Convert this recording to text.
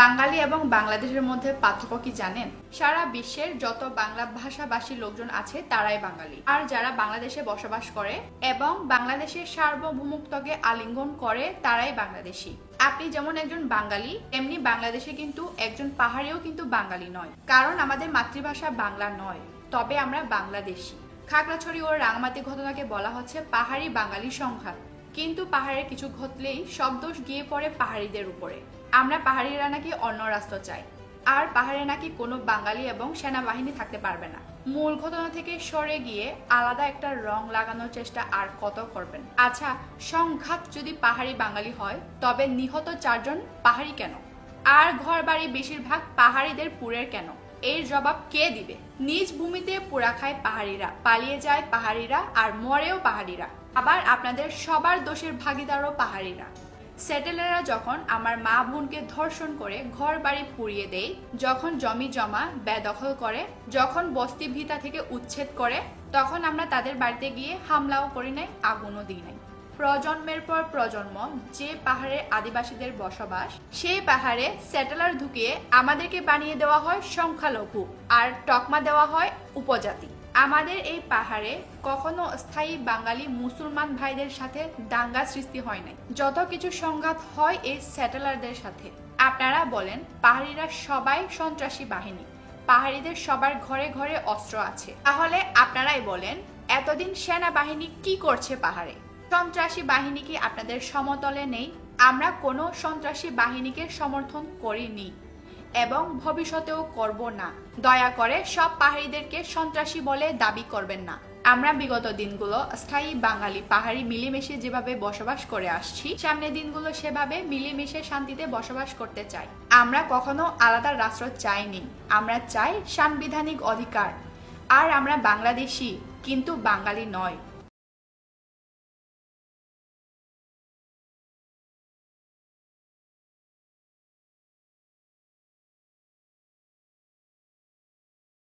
বাঙালি এবং বাংলাদেশের মধ্যে পার্থক্য কি জানেন? সারা বিশ্বের যত বাংলা ভাষাভাষী লোকজন আছে তারাই বাঙালি, আর যারা বাংলাদেশে বসবাস করে এবং বাংলাদেশের সার্বভৌমত্বকে আলিঙ্গন করে তারাই বাংলাদেশি। আপনি যেমন একজন বাঙালি, এমনি বাংলাদেশে কিন্তু একজন পাহাড়িও কিন্তু বাঙালি নয়, কারণ আমাদের মাতৃভাষা বাংলা নয়, তবে আমরা বাংলাদেশি। খাগড়াছড়ি ও রাঙামাটি ঘটনাকে বলা হচ্ছে পাহাড়ি বাঙালি সংঘাত, কিন্তু পাহাড়ের কিছু ঘটলেই সব দোষ গিয়ে পড়ে পাহাড়িদের উপরে। আমরা পাহাড়িরা নাকি অন্য রাষ্ট্র চাই, আর পাহাড়ে নাকি কোনো বাঙালি এবং সেনাবাহিনী থাকতে পারবে না। মূল ঘটনা থেকে সরে গিয়ে আলাদা একটা রং লাগানোর চেষ্টা আর কত করবেন? আচ্ছা, সংঘাত যদি পাহাড়ি বাঙালি হয় তবে নিহত 4 জন পাহাড়ি কেন? আর ঘর বাড়ি বেশিরভাগ পাহাড়িদের পুরের কেন? এর জবাব কে দিবে? নিজ ভূমিতে পোড়া খায় পাহাড়িরা, পালিয়ে যায় পাহাড়িরা, আর মরেও পাহাড়িরা। আবার আপনাদের সবার দোষের ভাগিদারও পাহাড়িরা। সেটেলাররা যখন আমার মা বোনকে ধর্ষণ করে ঘর বাড়ি পুড়িয়ে দেয়, যখন জমি জমা বেদখল করে, যখন বস্তি ভিটা থেকে উচ্ছেদ করে, তখন আমরা তাদের বাড়িতে গিয়ে হামলাও করি নাই, আগুনও দিই নাই। প্রজন্মের পর প্রজন্ম যে পাহাড়ে আদিবাসীদের বসবাস, সেই পাহাড়ে সেটেলার ঢুকিয়ে আমাদেরকে বানিয়ে দেওয়া হয় সংখ্যালঘু, আর তকমা দেওয়া হয় উপজাতি। আমাদের এই পাহাড়ে কখনো স্থায়ী বাঙালি মুসলমান ভাইদের সাথে দাঙ্গা সৃষ্টি হয় নাই। যত কিছু সংঘাত হয় এই সেটেলারদের সাথে। আপনারা বলেন পাহাড়িরা সবাই সন্ত্রাসী বাহিনী, পাহাড়িদের সবার ঘরে ঘরে অস্ত্র আছে, তাহলে আপনারাই বলেন এতদিন সেনাবাহিনী কি করছে পাহাড়ে? সন্ত্রাসী বাহিনী কি আপনাদের সমতলে নেই? আমরা কোনো সন্ত্রাসী বাহিনীকে সমর্থন করিনি এবং ভবিষ্যতেও করব না। দয়া করে সব পাহাড়িদেরকে সন্ত্রাসী বলে দাবি করবেন না। আমরা বিগত দিনগুলো স্থায়ী বাঙালি পাহাড়ি মিলেমিশে যেভাবে বসবাস করে আসছি, সামনের দিনগুলো সেভাবে মিলেমিশে শান্তিতে বসবাস করতে চাই। আমরা কখনো আলাদা রাষ্ট্র চাইনি, আমরা চাই সাংবিধানিক অধিকার। আর আমরা বাংলাদেশি, কিন্তু বাঙালি নয়।